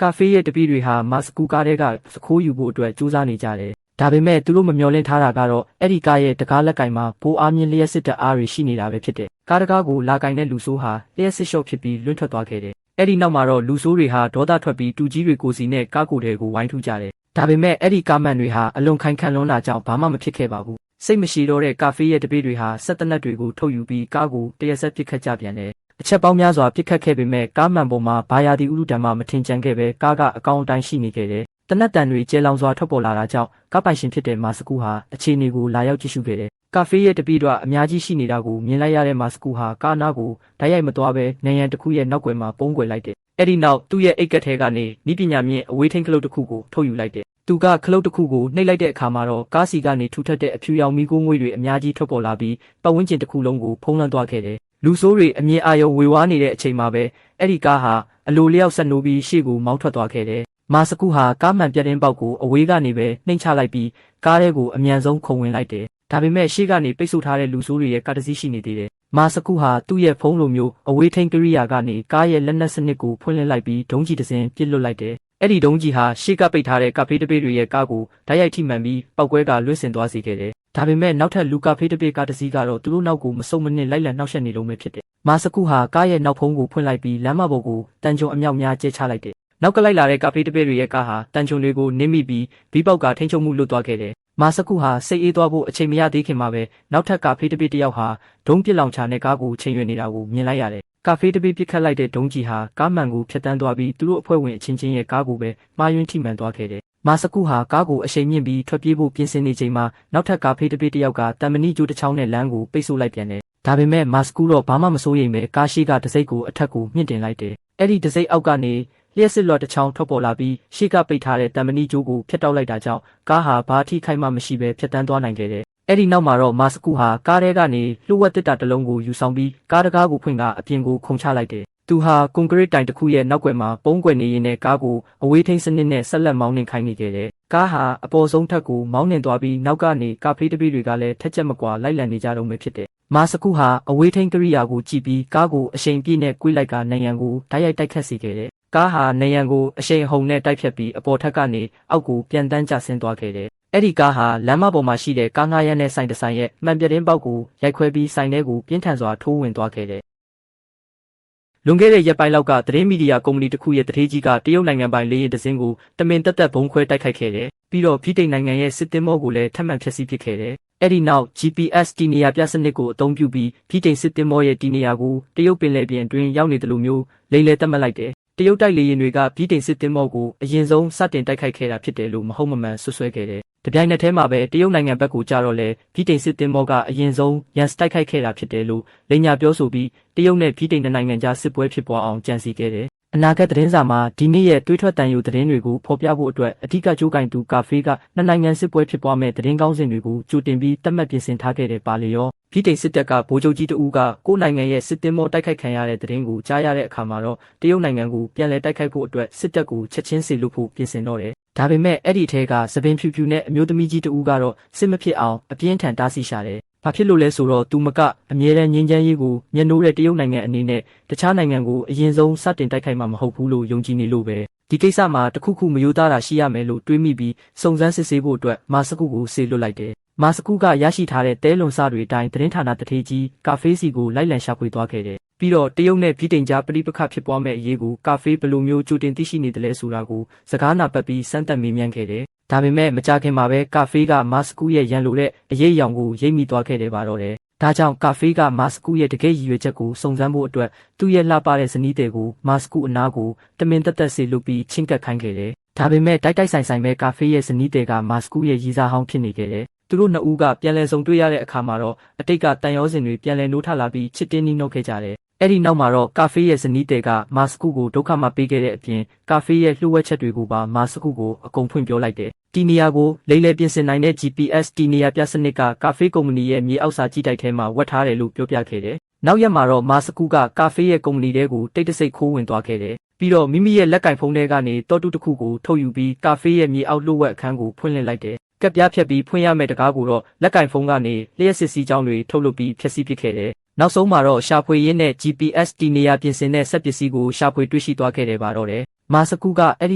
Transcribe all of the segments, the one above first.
ကာဖေးရဲ့တပည့်တွေဟာမာစကူကားတဲ့ကစခိုးယူဖို့အတွက်ကြိုးစားနေကြတယ်။ဒါပေမဲ့သူတို့မမျှော်လင့်ထားတာကတော့အဲ့ဒီကားရဲ့တကားလက်ကင်မှာပိုးအားမြင့်လျှက်စစ်တပ်အားတွေရှိနေတာပဲဖြစ်တယ်။ကားတကားကိုလာကင်တဲ့လူဆိုးဟာလျှက်စစ်ရှော့ဖြစ်ပြီးလွင့်ထွက်သွားခဲ့တယ်။အဲ့ဒီနောက်မှာတော့လူဆိုးတွေဟာဒေါသထွက်ပြီးတူကြီးတွေကိုစီနဲ့ကားကိုယ်တွေကိုဝိုင်းထူကြတယ်။ဒါပေမဲ့အဲ့ဒီကားမန်တွေဟာအလွန်ခိုင်ခံလွန်းတာကြောင့်ဘာမှမဖြစ်ခဲ့ပါဘူး။စိတ်မရှိတော့တဲ့ကာဖေးရဲ့တပည့်တွေဟာဆက်တနက်တွေကိုထုတ်ယူပြီးကားကိုတရက်ဆက်ပစ်ခတ်ကြပြန်တယ်။အချက်ပေါင်းများစွာပစ်ခတ်ခဲ့ပေမဲ့ကားမန်ပေါ်မှာဘာယာဒီဥရုတံမှမထင်ကျန်ခဲ့ပဲကားကအကောင့်အတိုင်းရှိနေခဲ့တယ်။တနက်တန်တွေကျဲလောင်စွာထွက်ပေါ်လာတာကြောင့်ကားပိုင်ရှင်ဖြစ်တဲ့မာစကူဟာအခြေအနေကိုလာရောက်ကြည့်ရှုခဲ့တယ်။ကာဖေးရဲ့တပည့်တို့အများကြီးရှိနေတာကိုမြင်လိုက်ရတဲ့မာစကူဟာကားနားကိုဓာတ်ရိုက်မသွားပဲနေရန်တစ်ခုရဲ့နောက်ွယ်မှာပုံကွယ်လိုက်တယ်။အဲ့ဒီနောက်သူ့ရဲ့အိတ်ကက်ထဲကနေနီးပညာမြင့်အဝေးထိန်းခလုတ်တစ်ခုကိုထုတ်ယူလိုက်တယ်။သူကခလုတ်တစ်ခုကိုနှိပ်လိုက်တဲ့အခါမှာတော့ကားစီကနေထူထပ်တဲ့အဖြူရောင်မီးခိုးငွေ့တွေအများကြီးထွက်ပေါ်လာပြီးပတ်ဝန်းကျင်တစ်ခုလုံးကိုဖုံးလွှမ်းသွားခဲ့တယ်။လူဆိုးတွေအမြင်အာရုံဝေဝါးနေတဲ့အချိန်မှာပဲအဲ့ဒီကားဟာအလိုလျောက်ဆက်နိုးပြီးရှေ့ကိုမောင်းထွက်သွားခဲ့တယ်။မာစကူဟာကားမှန်ပြတင်းပေါက်ကိုအဝေးကနေပဲနှိမ်ချလိုက်ပြီးကားထဲကိုအမြန်ဆုံးခုန်ဝင်လိုက်တယ်။ဒါပေမဲ့ရှေ့ကနေပိတ်ဆို့ထားတဲ့လူဆိုးတွေရဲ့ကားတစ်စီးရှိနေသေးတယ်။မာစကူဟာသူ့ရဲ့ဖုန်းလိုမျိုးအဝေးထိန်းကိရိယာကနေကားရဲ့လက်နက်စနစ်ကိုဖွင့်လှစ်လိုက်ပြီးဒုံးကျည်တစ်စင်းပစ်လွတ်လိုက်တယ်။အဲ့ဒီဒုံးကြီးဟာရှေ့ကပိတ်ထားတဲ့ကာဖေးတပည့်တွေရဲ့ကားကိုဓာတ်ရိုက်ထိမှန်ပြီးပောက်ကွဲကလွင့်စင်သွားစေခဲ့တယ်။ဒါပေမဲ့နောက်ထပ်လူကာဖေးတပည့်ကားတစ်စီးကတော့သူတို့နောက်ကိုမစုံမနစ်လိုက်လံနှောက်ယှက်နေလုံးပဲဖြစ်တယ်။မာစကူဟာကားရဲ့နောက်ဖုံးကိုဖွင့်လိုက်ပြီးလမ်းမပေါ်ကိုတန်ကြုံအမြောက်များကျဲချလိုက်တယ်။နောက်ကလိုက်လာတဲ့ကာဖေးတပည့်တွေရဲ့ကားဟာတန်ကြုံတွေကိုနင်းမိပြီးဘီးပေါက်ကထိန်းချုပ်မှုလွတ်သွားခဲ့တယ်။မာစကူဟာစိတ်အေးသွားဖို့အချိန်မရသေးခင်မှာပဲနောက်ထပ်ကာဖေးတပည့်တစ်ယောက်ဟာဒုံးပစ်လောင်ချာနဲ့ကားကိုချိန်ရွယ်နေတာကိုမြင်လိုက်ရတယ်။ကာဖေးတပည့်ပစ်ခတ်လိုက်တဲ့ဒုံးကြီးဟာကားမှန်ကိုဖျက်ဆီးသွားပြီးသူတို့အဖွဲ့ဝင်အချင်းချင်းရဲ့ကားကိုပဲမှားယွင်းထိမှန်သွားခဲ့တယ်။မာစကူဟာကားကိုအရှိန်မြင့်ပြီးထွက်ပြေးဖို့ပြင်ဆင်နေချိန်မှာနောက်ထပ်ကာဖေးတပည့်တစ်ယောက်ကတန်မဏိကျိုးတစ်ချောင်းနဲ့လမ်းကိုပိတ်ဆို့လိုက်ပြန်တယ်။ဒါပေမဲ့မာစကူတော့ဘာမှမစိုးရိမ်ပဲကားရှိကတစိမ့်ကိုအထက်ကိုမြင့်တင်လိုက်တယ်။အဲ့ဒီတစိမ့်အောက်ကနေလျှက်စစ်လွှတ်တစ်ချောင်းထွက်ပေါ်လာပြီးရှေ့ကပိတ်ထားတဲ့တန်မဏိကျိုးကိုဖျက်တောက်လိုက်တာကြောင့်ကားဟာဘာထိခိုက်မှမရှိပဲဖျက်ဆီးသွားနိုင်ခဲ့တယ်။အဲ့ဒီနောက်မှာတော့မာစကူဟာကားထဲကနေလှုပ်ဝက်တစ်တာတစ်လုံးကိုယူဆောင်ပြီးကားတကားကိုဖွင့်ကအပြင်ကိုခုန်ချလိုက်တယ်။သူဟာကွန်ကရစ်တိုင်တစ်ခုရဲ့နောက်ွယ်မှာပုံးကွယ်နေရင်းနဲ့ကားကိုအဝေးထိန်းစနစ်နဲ့ဆက်လက်မောင်းနှင်ခိုင်းနေခဲ့တယ်။ကားဟာအပေါ်ဆုံးထပ်ကိုမောင်းနှင်သွားပြီးနောက်ကနေကာဖေးတပည့်တွေကလည်းထက်ချက်မကွာလိုက်လံနေကြတော့မှဖြစ်တယ်။မာစကူဟာအဝေးထိန်းကိရိယာကိုကြည့်ပြီးကားကိုအရှိန်ပြည့်နဲ့ကွေးလိုက်ကနိုင်ရန်ကိုဓာတ်ရိုက်တိုက်ခတ်စေခဲ့တယ်။ကားဟာနိုင်ရန်ကိုအရှိန်အဟုန်နဲ့တိုက်ဖြတ်ပြီးအပေါ်ထပ်ကနေအောက်ကိုပြန်တန်းကျဆင်းသွားခဲ့တယ်။အဲ့ဒီကားဟာလမ်းမပေါ်မှာရှိတဲ့ကားငှားရမ်းတဲ့ဆိုင်တစ်ဆိုင်ရဲ့မှန်ပြတင်းပေါက်ကိုရိုက်ခွဲပြီးဆိုင်ထဲကိုပြင်းထန်စွာထိုးဝင်သွားခဲ့တယ်။လွန်ခဲ့တဲ့ရက်ပိုင်းလောက်ကသတင်းမီဒီယာကုမ္ပဏီတစ်ခုရဲ့တထေးကြီးကတရုတ်နိုင်ငံပိုင်လေယာဉ်တစ်စင်းကိုတမင်တက်ဘုံခွဲတိုက်ခိုက်ခဲ့တယ်။ပြီးတော့ဗြိတိန်နိုင်ငံရဲ့စစ်သင်္ဘောကိုလည်းထပ်မံဖျက်ဆီးပစ်ခဲ့တယ်။အဲ့ဒီနောက် GPS တီနေရာပြစနစ်ကိုအသုံးပြုပြီးဗြိတိန်စစ်သင်္ဘောရဲ့တီနေရာကိုတရုတ်ပင်လယ်ပြင်အတွင်းရောက်နေတယ်လို့မျိုးလိမ်လည်သတ်မှတ်လိုက်တယ်။တရုတ်တိုက်လေယာဉ်တွေကဗြိတိန်စစ်သင်္ဘောကိုအရင်ဆုံးစတင်တိုက်ခိုက်ခဲ့တာဖြစ်တယ်လို့မဟုတ်မမှန်ဆွဆွဲခဲ့တယ်။တပြိုင်နက်တည်းမှာပဲတရုတ်နိုင်ငံဘက်ကိုကြတော့လဲဗြိတိန်စစ်သင်္ဘောကအရင်ဆုံးရန်တိုက်ခိုက်ခဲ့တာဖြစ်တယ်လို့လိမ်ညာပြောဆိုပြီးတရုတ်နဲ့ဗြိတိန်နိုင်ငံကြားစစ်ပွဲဖြစ်ပွားအောင်ကြံစည်ခဲ့တယ်။အနာဂတ်သတင်းစာမှာဒီနေ့ရဲ့တွေးထွက်တန်ယူသတင်းတွေကိုဖော်ပြဖို့အတွက်အဓိကကြိုးကင်သူကာဖေးကနှစ်နိုင်ငံစစ်ပွဲဖြစ်ပွားမဲ့သတင်းကောင်းစဉ်တွေကိုကြိုတင်ပြီးသတ်မှတ်ပြင်ဆင်ထားခဲ့တဲ့ပါလေရောဗြိတိန်စစ်တပ်ကဗိုလ်ချုပ်ကြီးတဦးကကိုယ်နိုင်ငံရဲ့စစ်သင်္ဘောတိုက်ခိုက်ခံရတဲ့သတင်းကိုကြားရတဲ့အခါမှာတော့တရုတ်နိုင်ငံကိုပြန်လည်တိုက်ခိုက်ဖို့အတွက်စစ်တပ်ကိုချက်ချင်းစေလွှတ်ဖို့ပြင်ဆင်တော့တယ်။ဒါပေမဲ့အဲ့ဒီထဲကသပင်ဖြူဖြူနဲ့အမျိုးသမီးကြီးတဦးကတော့စစ်မဖြစ်အောင်အပြင်းထန်တားဆီးရှာတယ်။ဘာဖြစ်လို့လဲဆိုတော့သူမကအမြဲတမ်းငြင်းချမ်းရေးကိုမျက်နှိုးတဲ့တရုတ်နိုင်ငံအနေနဲ့တခြားနိုင်ငံကိုအရင်ဆုံးစတင်တိုက်ခိုက်မှာမဟုတ်ဘူးလို့ယုံကြည်နေလို့ပဲဒီကိစ္စမှာတခုခုမယိုသားတာရှိရမယ်လို့တွေးမိပြီးစုံစမ်းစစ်ဆေးဖို့အတွက်မာစကူကိုစေလွှတ်လိုက်တယ်။မာစကူကရရှိထားတဲ့တဲလွန်စတွေအတိုင်းသတင်းဌာနတထေးကြီးကာဖေးစီကိုလိုက်လံရှာဖွေသွားခဲ့တယ်။ပြီးတော့တရုတ်နဲ့ဗြိတိန်ကြားပဋိပက္ခဖြစ်ပွားမဲ့အရေးကိုကာဖေးဘယ်လိုမျိုးကြိုတင်သိရှိနေတယ်လဲဆိုတာကိုစကားနာပတ်ပြီးစမ်းသပ်မေးမြန်းခဲ့တယ်။ဒါပေမဲ့မကြခင်မှာပဲကာဖေးကမာစကူရဲ့ရန်လိုတဲ့အရေးအယောင်ကိုရိပ်မိသွားခဲ့တယ်ပါတော့တယ်။ဒါကြောင့်ကာဖေးကမာစကူရဲ့တကယ့်ရည်ရွယ်ချက်ကိုစုံစမ်းဖို့အတွက်သူ့ရဲ့လှပတဲ့ဇနီးတဲ့ကိုမာစကူအနားကိုတမင်တက်စေလွတ်ပြီးချင်းကပ်ခိုင်းခဲ့တယ်။ဒါပေမဲ့တိုက်ဆိုင်ပဲကာဖေးရဲ့ဇနီးတဲ့ကမာစကူရဲ့ရည်စားဟောင်းဖြစ်နေခဲ့တယ်။သူတို့နှစ်ဦးကပြန်လည်ဆုံတွေ့ရတဲ့အခါမှာတော့အတိတ်ကတန်ရောစင်တွေပြန်လည်နိုးထလာပြီးချစ်တင်းနှီးနှုတ်ခဲ့ကြတယ်။အဲ့ဒီနောက်မှာတော့ကာဖေးရဲ့ဇနီးတဲ့ကမာစကူကိုဒုက္ခမပေးခဲ့တဲ့အပြင်ကာဖေးရဲ့လှုပ်ဝက်ချက်တွေကိုပါမာစကူကိုအကုန်ဖွင့်ပြောလိုက်တယ်။တီနီယာကိုလိမ့်လေပြင်ဆင်နိုင်တဲ့ GPS တီနီယာပြစနစ်ကကာဖေးကုမ္ပဏီရဲ့မြေအောက်စာကြည့်တိုက်ထဲမှာဝတ်ထားတယ်လို့ပြောပြခဲ့တယ်။နောက်ရက်မှာတော့မာစကူကကာဖေးရဲ့ကုမ္ပဏီတဲကိုတိတ်တဆိတ်ခိုးဝင်သွားခဲ့တယ်။ပြီးတော့မိမိရဲ့လက်ကင်ဖုန်းထဲကနေတောတုတစ်ခုကိုထုတ်ယူပြီးကာဖေးရဲ့မြေအောက်လှုပ်ဝက်အခန်းကိုဖွင့်လှစ်လိုက်တယ်။ကပ်ပြားဖြတ်ပြီးဖွင့်ရမယ့်တကားကိုတော့လက်ကင်ဖုန်းကနေလျှက်စစ်စီးကြောင်းတွေထုတ်လုပ်ပြီးဖျက်ဆီးပစ်ခဲ့တယ်။နောက်ဆုံးမှာတော့ရှာဖွေရင်းနဲ့ GPS တီနေရာပြင်ဆင်တဲ့စက်ပစ္စည်းကိုရှာဖွေတွေ့ရှိသွားခဲ့တယ်ပါတော့တယ်။ မာစကူကအဲ့ဒ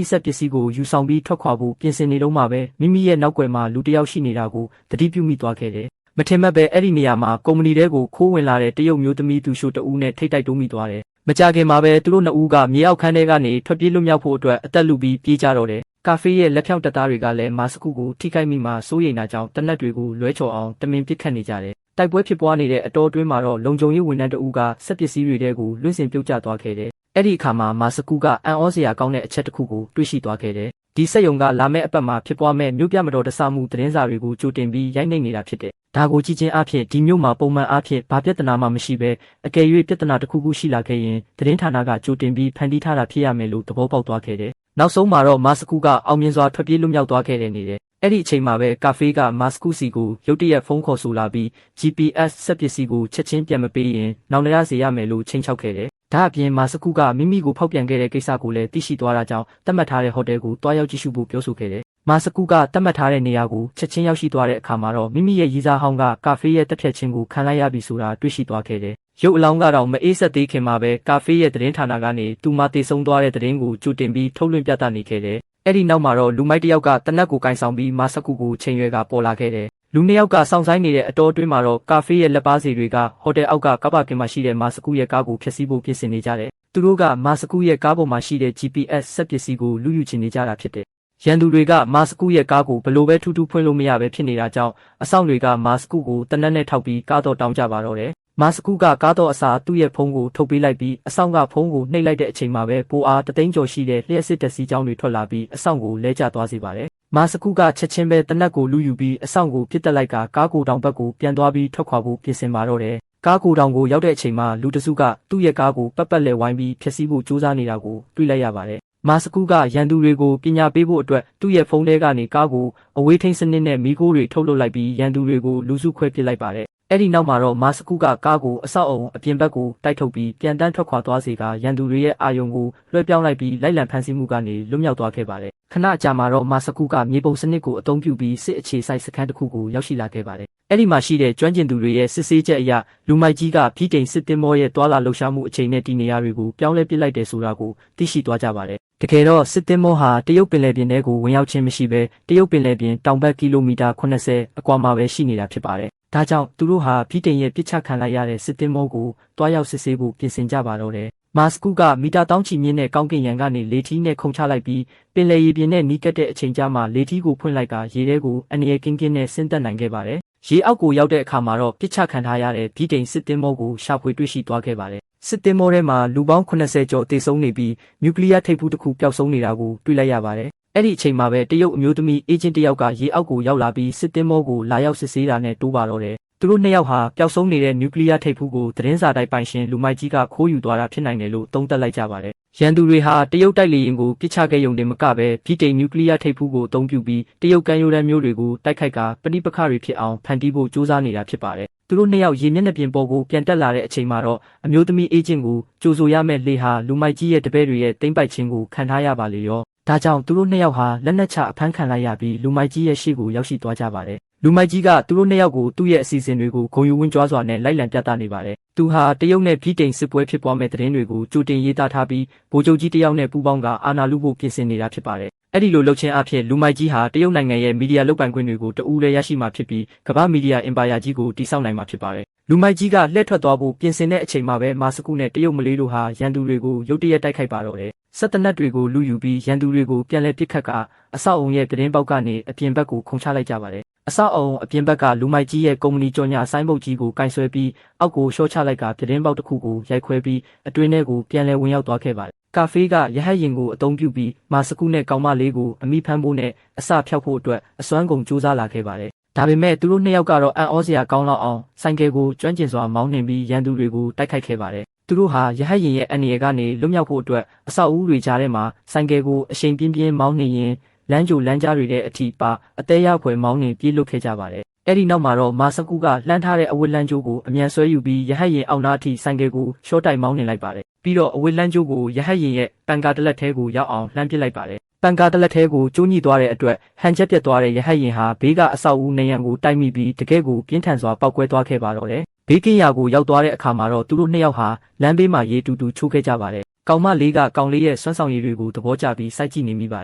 ီဆက်ပစ္စည်းကိုယူဆောင်ပြီးထွက်ခွာဖို့ပြင်ဆင်နေတော့မှပဲမိမိရဲ့နောက်ွယ်မှာလူတစ်ယောက်ရှိနေတာကိုသတိပြုမိသွားခဲ့တယ်။မထင်မှတ်ပဲအဲ့ဒီနေရာမှာကုမ္ပဏီတဲကိုခိုးဝင်လာတဲ့တရုတ်မျိုးသမီးသူရှို့တဦးနဲ့ထိတ်တိုက်တိုးမိသွားတယ်။မကြခင်မှာပဲသူတို့နှစ်ဦးကမြေအောက်ခန်းထဲကနေထွက်ပြေးလွတ်မြောက်ဖို့အတွက်အသက်လူပြီးပြေးကြတော့တယ်။ကာဖေးရဲ့လက်ဖြောင့်တပ်သားတွေကလည်းမာစကူကိုထိခိုက်မိမှစိုးရိမ်တာကြောင့်တနက်တွေကိုလွဲချော်အောင်တမင်ပစ်ခတ်နေကြတယ်။တိုက်ပွဲဖြစ်ပွားနေတဲ့အတော်အတွင်းမှာတော့လုံခြုံရေးဝန်ထမ်းတဦးကစက်ပစ္စည်းတွေတဲကိုလွှင့်စင်ပြုတ်ကျသွားခဲ့တယ်။အဲ့ဒီအခါမှာမာစကူကအံ့ဩစရာကောင်းတဲ့အချက်တစ်ခုကိုတွေ့ရှိသွားခဲ့တယ်။ဒီစက်ယုံကလာမယ့်အပတ်မှာဖြစ်ပွားမဲ့မြို့ပြမတော်တဆမှုသတင်းစာတွေကိုကြိုတင်ပြီးရိုက်နှိပ်နေတာဖြစ်တယ်။ဒါကိုကြည့်ချင်းအဖြစ်ဒီမြို့မှာပုံမှန်အဖြစ်ဘာပြဿနာမှမရှိဘဲအကယ်၍ပြဿနာတစ်ခုခုရှိလာခဲ့ရင်သတင်းဌာနကကြိုတင်ပြီးဖန်တီးထားတာဖြစ်ရမယ်လို့သဘောပေါက်သွားခဲ့တယ်။နောက်ဆုံးမှာတော့မာစကူကအောင်မြင်စွာထွက်ပြေးလွတ်မြောက်သွားခဲ့တဲ့နေတယ်။အဲ့ဒီအချိန်မှာပဲကာဖေးကမာစကူစီကိုရုတ်တရက်ဖုန်းခေါ်ဆိုလာပြီး GPS စက်ပစ္စည်းကိုချက်ချင်းပြန်မပေးရင်နောက်ရစေရမယ်လို့ချိန်ချောက်ခဲ့တယ်။ဒါအပြင်မာစကူကမိမိကိုဖောက်ပြန်ခဲ့တဲ့ကိစ္စကိုလည်းသိရှိသွားတာကြောင့်သတ်မှတ်ထားတဲ့ဟိုတယ်ကိုတွားရောက်ကြည့်ရှုဖို့ပြောဆိုခဲ့တယ်။မာစကူကသတ်မှတ်ထားတဲ့နေရာကိုချက်ချင်းရောက်ရှိသွားတဲ့အခါမှာတော့မိမိရဲ့ရည်စားဟောင်းကကာဖေးရဲ့တက်ဖြတ်ခြင်းကိုခံလိုက်ရပြီဆိုတာတွေ့ရှိသွားခဲ့တယ်။ရုပ်အလောင်းကတော့မအေးဆက်သေးခင်မှာပဲကာဖေးရဲ့သတင်းဌာနကနေသူမတည်ဆုံသွားတဲ့သတင်းကိုကြိုတင်ပြီးထုတ်လွှင့်ပြသနေခဲ့တယ်။အဲ့ဒီနောက်မှာတော့လူမိုက်တစ်ယောက်ကတနက်ကိုကင်ဆောင်ပြီးမာစကူကိုချိန်ရွယ်ကပေါ်လာခဲ့တယ်။လူနှစ်ယောက်ကစောင့်ဆိုင်နေတဲ့အတော်အတွင်းမှာတော့ကာဖေးရဲ့လက်ပါစီတွေကဟိုတယ်အောက်ကကပ္ပကင်မှာရှိတဲ့မာစကူရဲ့ကားကိုဖျက်ဆီးဖို့ပြင်ဆင်နေကြတယ်။သူတို့ကမာစကူရဲ့ကားပေါ်မှာရှိတဲ့ GPS စက်ပစ္စည်းကိုလူယူချင်နေကြတာဖြစ်တယ်။ရန်သူတွေကမာစကူရဲ့ကားကိုဘလို့ပဲထူးထူးဖွင့်လို့မရပဲဖြစ်နေတာကြောင့်အဆောင်တွေကမာစကူကိုတနက်နဲ့ထောက်ပြီးကားတော့တောင်းကြပါတော့တယ်။မာစကူကကားတော့အစားသူ့ရဲ့ဖုန်းကိုထုတ်ပေးလိုက်ပြီးအဆောင်ကဖုန်းကိုနှိပ်လိုက်တဲ့အချိန်မှာပဲပိုအားတသိန်းကျော်ရှိတဲ့လျှက်စစ်တက်စီးကြောင်းတွေထွက်လာပြီးအဆောင်ကိုလဲကျသွားစေပါတယ်။မာစကူကချက်ချင်းပဲတနက်ကိုလူယူပြီးအဆောင်ကိုပြစ်တက်လိုက်ကကားကိုတောင်ဘက်ကိုပြန်သွားပြီးထွက်ခွာဖို့ပြင်ဆင်ပါတော့တယ်။ကားကိုတောင်ကိုရောက်တဲ့အချိန်မှာလူတစုကသူ့ရဲ့ကားကိုပတ်လဲဝိုင်းပြီးဖျက်ဆီးဖို့ကြိုးစားနေတာကိုတွေ့လိုက်ရပါတယ်။မာစကူကရန်သူတွေကိုပညာပေးဖို့အတွက်သူ့ရဲ့ဖုန်းထဲကနေကားကိုအဝေးထိန်းစနစ်နဲ့မီးခိုးတွေထုတ်လွှတ်လိုက်ပြီးရန်သူတွေကိုလူစုခွဲပစ်လိုက်ပါတယ်။အဲ့ဒီနောက်မှာတော့မာစကူကကားကိုအဆောက်အုံအပြင်ဘက်ကိုတိုက်ထုတ်ပြီးပြန်တန်းထွက်ခွာသွားစေကရန်သူတွေရဲ့အာရုံကိုလွှဲပြောင်းလိုက်ပြီးလိုက်လံဖမ်းဆီးမှုကနေလွတ်မြောက်သွားခဲ့ပါတယ်။ခဏကြာမှာတော့မာစကူကမြေပုံစနစ်ကိုအသုံးပြုပြီးစစ်အခြေစိုက်စခန်းတစ်ခုကိုရောက်ရှိလာခဲ့ပါတယ်။အဲ့ဒီမှာရှိတဲ့ကျွမ်းကျင်သူတွေရဲ့စစ်ဆေးချက်အရလူမိုက်ကြီးကဗြိတိန်စစ်သင်္ဘောရဲ့တွာလာလှုပ်ရှားမှုအချိန်နဲ့တည်နေရာတွေကိုပြောင်းလဲပစ်လိုက်တယ်ဆိုတာကိုသိရှိသွားကြပါတယ်။တကယ်တော့စစ်သင်္ဘောဟာတရုတ်ပင်လယ်ပြင်ထဲကိုဝင်ရောက်ခြင်းမရှိဘဲတရုတ်ပင်လယ်ပြင်တောင်ဘက်ကီလိုမီတာ80အကွာမှာပဲရှိနေတာဖြစ်ပါတယ်။ဒါကြောင့်သူတို့ဟာဗြိတိန်ရဲ့ပစ်ချခံလိုက်ရတဲ့စစ်သင်္ဘောကိုတွားရောက်စစ်ဆေးဖို့ပြင်ဆင်ကြပါတော့တယ်။မာစကူကမီတာတောင်းချီမြင့်တဲ့ကောင်းကင်ယံကနေလေထီးနဲ့ခုန်ချလိုက်ပြီးပင်လယ်ရေပြင်နဲ့နီးကပ်တဲ့အချိန်ကြာမှလေထီးကိုဖွင့်လိုက်ကရေထဲကိုအနည်းကင်းကင်းနဲ့ဆင်းသက်နိုင်ခဲ့ပါတယ်။ရေအောက်ကိုရောက်တဲ့အခါမှာတော့ပစ်ချခံထားရတဲ့ဗြိတိန်စစ်သင်္ဘောကိုရှာဖွေတွေ့ရှိသွားခဲ့ပါတယ်။စစ်သင်္ဘောထဲမှာလူပေါင်း80ကျော်သေဆုံးနေပြီးနျူကလ িয়ার ထိပ်ဖူးတစ်ခုပျောက်ဆုံးနေတာကိုတွေ့လိုက်ရပါတယ်။အဲ့ဒီအချိန်မှာပဲတရုတ်အမျိုးသမီးအေဂျင့်တယောက်ကရေအောက်ကိုရောက်လာပြီးစစ်သင်္ဘောကိုလာရောက်စစ်ဆေးတာနဲ့တိုးပါတော့တယ်။သူတို့နှစ်ယောက်ဟာပျောက်ဆုံးနေတဲ့နျူကလ িয়ার ထိပ်ဖူးကိုသတင်းစာတိုက်ပိုင်ရှင်လူမိုက်ကြီးကခိုးယူသွားတာဖြစ်နိုင်တယ်လို့သုံးသပ်လိုက်ကြပါတယ်။ရန်သူတွေဟာတရုတ်တိုက်လေယာဉ်ကိုပစ်ချခဲ့ရုံတင်မကပဲဗြိတိန်နျူကလ িয়ার ထိပ်ဖူးကိုအသုံးပြုပြီးတရုတ်ကမ်းရိုးတန်းမျိုးတွေကိုတိုက်ခိုက်ကပဋိပက္ခတွေဖြစ်အောင်ဖန်တီးဖို့ကြိုးစားနေတာဖြစ်ပါတယ်။သူတို့နှစ်ယောက်ရေမျက်နှာပြင်ပေါ်ကိုပြန်တက်လာတဲ့အချိန်မှာတော့အမျိုးသမီးအေဂျင့်ကိုကြိုဆိုရမယ့်လေဟာလူမိုက်ကြီးရဲ့တပည့်တွေရဲ့တိမ့်ပိုက်ခြင်းကိုခံထားရပါလေရော။ဒါကြောင့်သူတို့နှစ်ယောက်ဟာလက်နက်ချအဖမ်းခံလိုက်ရပြီးလူမိုက်ကြီးရဲ့ရှေ့ကိုရောက်ရှိသွားကြပါတယ်။လူမိုက်ကြီးကသူတို့နှစ်ယောက်ကိုသူ့ရဲ့အစီအစဉ်တွေကိုဂုဏ်ယူဝန်းကြွားစွာနဲ့လိုက်လံပြသနေပါတယ်။သူဟာတရုတ်နဲ့ဗြိတိန်စစ်ပွဲဖြစ်ပွားမဲ့သတင်းတွေကိုကြိုတင်ရေးသားထားပြီးဗိုလ်ချုပ်ကြီးတယောက်နဲ့ပူးပေါင်းကအာဏာလုဖို့ပြင်ဆင်နေတာဖြစ်ပါတယ်။အဲ့ဒီလိုလှုပ်ခြင်းအဖြစ်လူမိုက်ကြီးဟာတရုတ်နိုင်ငံရဲ့မီဒီယာလုပ်ပိုင်ခွင့်တွေကိုတဦးတည်းရရှိမှာဖြစ်ပြီးကမ္ဘာမီဒီယာအင်ပါယာကြီးကိုတည်ဆောက်နိုင်မှာဖြစ်ပါတယ်။လူမိုက်ကြီးကလှည့်ထွက်သွားဖို့ပြင်ဆင်တဲ့အချိန်မှာပဲမာစကူနဲ့တရုတ်မလေးတို့ဟာရန်သူတွေကိုရုတ်တရက်တိုက်ခိုက်ပါတော့တယ်။စစ်တနက်တွေကိုလူယူပြီးရန်သူတွေကိုပြန်လည်ပစ်ခတ်ကအဆောက်အုံရဲ့ပြတင်းပေါက်ကနေအပြင်ဘက်ကိုခုန်ချလိုက်ကြပါတယ်။အဆောက်အုံအပြင်ဘက်ကလူမိုက်ကြီးရဲ့ကုမ္ပဏီကြော်ညာဆိုင်းဘုတ်ကြီးကိုကင်ဆွဲပြီးအောက်ကိုရှော့ချလိုက်ကပြတင်းပေါက်တစ်ခုကိုရိုက်ခွဲပြီးအတွင်းထဲကိုပြန်လည်ဝင်ရောက်သွားခဲ့ပါတယ်။ကာဖေးကရဟတ်ရင်ကိုအသုံးပြုပြီးမာစကူနဲ့ကောင်မလေးကိုအမိဖမ်းဖို့နဲ့အစဖျောက်ဖို့အတွက်အစွမ်းကုန်ကြိုးစားလာခဲ့ပါတယ်။ဒါပေမဲ့သူတို့နှစ်ယောက်ကတော့အံ့ဩစရာကောင်းလောက်အောင်ဆိုင်ကယ်ကိုကျွမ်းကျင်စွာမောင်းနှင်ပြီးရန်သူတွေကိုတိုက်ခိုက်ခဲ့ပါတယ်။သူတို့ဟာရဟတ်ရင်ရဲ့အန္တရာယ်ကနေလွတ်မြောက်ဖို့အတွက်အဆောက်အဦတွေကြားထဲမှာဆိုင်ကယ်ကိုအရှိန်ပြင်းပြင်းမောင်းနှင်ရင်းလမ်းကြိုလမ်းကြားတွေတဲ့အထိပါအသေးရဖွယ်မောင်းနှင်ပြေးလွတ်ခဲ့ကြပါတယ်။အဲ့ဒီနောက်မှာတော့မာစကူကလှမ်းထားတဲ့အဝတ်လမ်းကြိုးကိုအမြန်ဆွဲယူပြီးရဟတ်ရင်အောက်နားအထိဆိုင်ကယ်ကိုရှော့တိုက်မောင်းနှင်လိုက်ပါတယ်။ပြီးတော့အဝတ်လမ်းကြိုးကိုရဟတ်ရင်ရဲ့ပန်ကာတလက်ထဲကိုရောက်အောင်လှမ်းပစ်လိုက်ပါတယ်။ပန်ကာတလက်ထဲကိုကျိုးညှိသွားတဲ့အတွက်ဟန်ချက်ပြတ်သွားတဲ့ရဟတ်ရင်ဟာဘေးကအဆောက်အဦနေရန်ကိုတိုက်မိပြီးတကယ့်ကိုပြင်းထန်စွာပောက်ကွဲသွားခဲ့ပါတော့တယ်။ဘေးကင်းရာကိုရောက်သွားတဲ့အခါမှာတော့သူတို့နှစ်ယောက်ဟာလမ်းဘေးမှာရေတူတူချိုးခဲ့ကြပါတယ် ကောင်မလေးကကောင်လေးရဲ့စွမ်းဆောင်ရည်တွေကိုသဘောကျပြီးစိုက်ကြည့်နေမိပါ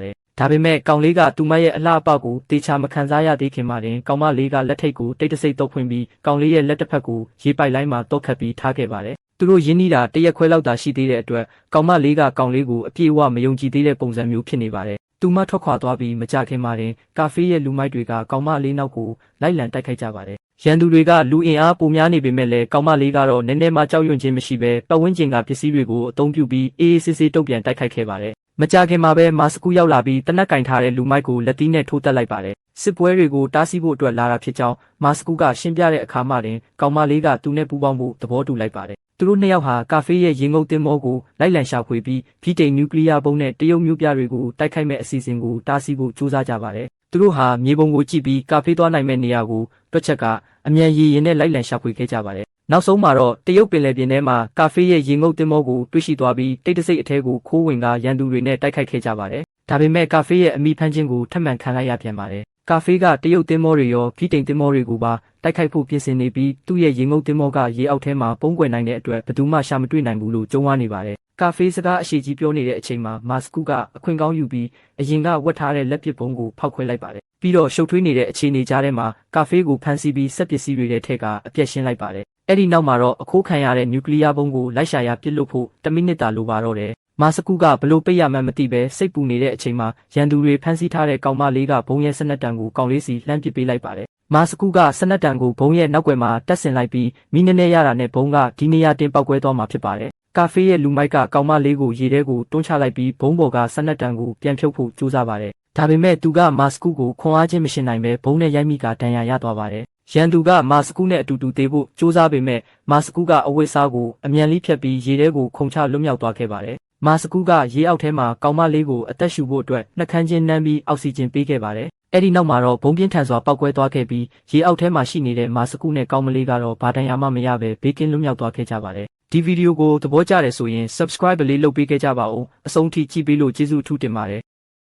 တယ်ဒါပေမဲ့ကောင်လေးကသူမရဲ့အလှအပကိုတေချာမခံစားရသေးခင်မှာတင်ကောင်မလေးကလက်ထိတ်ကိုတိတ်တဆိတ်တော့ဖွင့်ပြီးကောင်လေးရဲ့လက်တစ်ဖက်ကိုရေပိုက်လိုင်းမှာတော့ခတ်ပြီးထားခဲ့ပါတယ်သူတို့ရင်းနှီးတာတရက်ခွဲလောက်သာရှိသေးတဲ့အတွက်ကောင်မလေးကကောင်လေးကိုအပြည့်အဝမယုံကြည်သေးတဲ့ပုံစံမျိုးဖြစ်နေပါတယ်သူမထွက်ခွာသွားပြီးမကြခင်မှာတင်ကာဖေးရဲ့လူမိုက်တွေကကောင်မလေးနောက်ကိုလိုက်လံတိုက်ခိုက်ကြပါတယ်ရန်သူတွေကလူအင်အားပိုများနေပေမဲ့လည်းကောင်မလေးကတော့နည်းနည်းမှကြောက်ရွံ့ခြင်းမရှိဘဲပတ်ဝန်းကျင်ကပစ္စည်းတွေကိုအသုံးပြုပြီးအေးအေးဆေးဆေးတုံ့ပြန်တိုက်ခိုက်ခဲ့ပါတယ်မကြခင်မှာပဲမာစကူရောက်လာပြီးတနက်ကင်ထားတဲ့လူမိုက်ကိုလက်သီးနဲ့ထိုးတက်လိုက်ပါတယ်စစ်ပွဲတွေကိုတားဆီးဖို့အတွက်လာတာဖြစ်ကြောင်းမာစကူကရှင်းပြတဲ့အခါမှတင်ကောင်မလေးကသူနဲ့ပူးပေါင်းဖို့သဘောတူလိုက်ပါတယ်သူတို့နှစ်ယောက်ဟာကာဖေးရဲ့ရေငုပ်သင်္ဘောကိုလိုက်လံရှာဖွေပြီးဗြိတိန်နျူကလ িয়ার ဘုံနဲ့တရုတ်မျိုးပြတွေကိုတိုက်ခိုက်မဲ့အစီအစဉ်ကိုတားဆီးဖို့ကြိုးစားကြပါတယ်သူတို့ဟာမြေပုံကိုကြည့်ပြီးကာဖေးသွားနိုင်မဲ့နေရာကိုတွက်ချက်ကအမြန်ရည်ရင်နဲ့လိုက်လံရှာဖွေခဲ့ကြပါတယ်နောက်ဆုံးမှာတော့တရုတ်ပင်လယ်ပြင်ထဲမှာကာဖေးရဲ့ရေငုပ်သင်္ဘောကိုတွေ့ရှိသွားပြီးတိတ်တဆိတ်အထဲကိုခိုးဝင်ကရန်သူတွေနဲ့တိုက်ခိုက်ခဲ့ကြပါတယ်ဒါပေမဲ့ကာဖေးရဲ့အမိဖမ်းခြင်းကိုထပ်မံခံလိုက်ရပြန်ပါတယ်ကာဖေးကတရုတ်သင်္ဘောတွေရောဗြိတိန်သင်္ဘောတွေကိုပါတိုက်ခိုက်ဖို့ပြင်ဆင်နေပြီးသူ့ရဲ့ရေငုပ်သင်္ဘောကရေအောက်ထဲမှာပုံကွယ်နိုင်တဲ့အတွက်ဘယ်သူမှရှာမတွေ့နိုင်ဘူးလို့ကြုံဝါနေပါတယ်ကာဖေးစကားအရှိကြီးပြောနေတဲ့အချိန်မှာမာစကူကအခွင့်ကောင်းယူပြီးအရင်ကဝတ်ထားတဲ့လက်ပစ်ဘုံကိုဖောက်ခွဲလိုက်ပါတယ်ပြီးတော့ရှုပ်ထွေးနေတဲ့အခြေအနေကြားထဲမှာကာဖေးကိုဖမ်းဆီးပြီးစက်ပစ္စည်းတွေထဲထည့်ကအပြက်ရှင်းလိုက်ပါတယ်အဲ့ဒီနောက်မှာတော့အခိုးခံရတဲ့နျူကလ িয়ার ဘုံကိုလိုက်ရှာရပစ်လို့ဖို့10မိနစ်တာလိုပါတော့တယ်မာစကူကဘလို့ပိတ်ရမှန်းမသိပဲစိတ်ပူနေတဲ့အချိန်မှာရန်သူတွေဖမ်းဆီးထားတဲ့ကောင်မလေးကဘုံရဲ့စနက်တံကိုကောင်လေးစီလှမ်းပစ်ပေးလိုက်ပါတယ်မာစကူကစနက်တံကိုဘုံရဲ့နောက်ွယ်မှာတက်ဆင်လိုက်ပြီးမိနည်းနည်းရတာနဲ့ဘုံကဒီနေရာတင်ပောက်ကွဲသွားမှာဖြစ်ပါတယ်ကာဖေးရဲ့လူမိုက်ကကောင်မလေးကိုရေထဲကိုတွန်းချလိုက်ပြီးဘုံပေါ်ကစနက်တံကိုပြန်ဖြုတ်ဖို့ကြိုးစားပါတယ်ဒါပေမဲ့သူကမာစကူကိုခွန်အားခြင်းမရှင်နိုင်ပဲဘုံနဲ့ရိုက်မိကဒဏ်ရာရသွားပါတယ်ရန်သူကမာစကူနဲ့အတူတူသေးဖို့ကြိုးစားပေမဲ့မာစကူကအဝိစားကိုအမြန်လေးဖြတ်ပြီးရေထဲကိုခုန်ချလွတ်မြောက်သွားခဲ့ပါတယ်မာစကူကရေအောက်ထဲမှာကောင်မလေးကိုအသက်ရှူဖို့အတွက်နှာခမ်းချင်းနှမ်းပြီးအောက်ဆီဂျင်ပေးခဲ့ပါတယ်အဲ့ဒီနောက်မှာတော့ဘုံပြင်းထန်စွာပောက်ကွဲသွားခဲ့ပြီးရေအောက်ထဲမှာရှိနေတဲ့မာစကူနဲ့ကောင်မလေးကတော့ဘာတန်ရာမှမရပဲဘေးကင်းလွတ်မြောက်သွားခဲ့ကြပါတယ်ဒီဗီဒီယိုကိုသဘောကျတယ်ဆိုရင် subscribe လေးလုပ်ပေးခဲ့ကြပါဦးအဆုံးထိကြည့်ပေးလို့ကျေးဇူးအထူးတင်ပါတယ်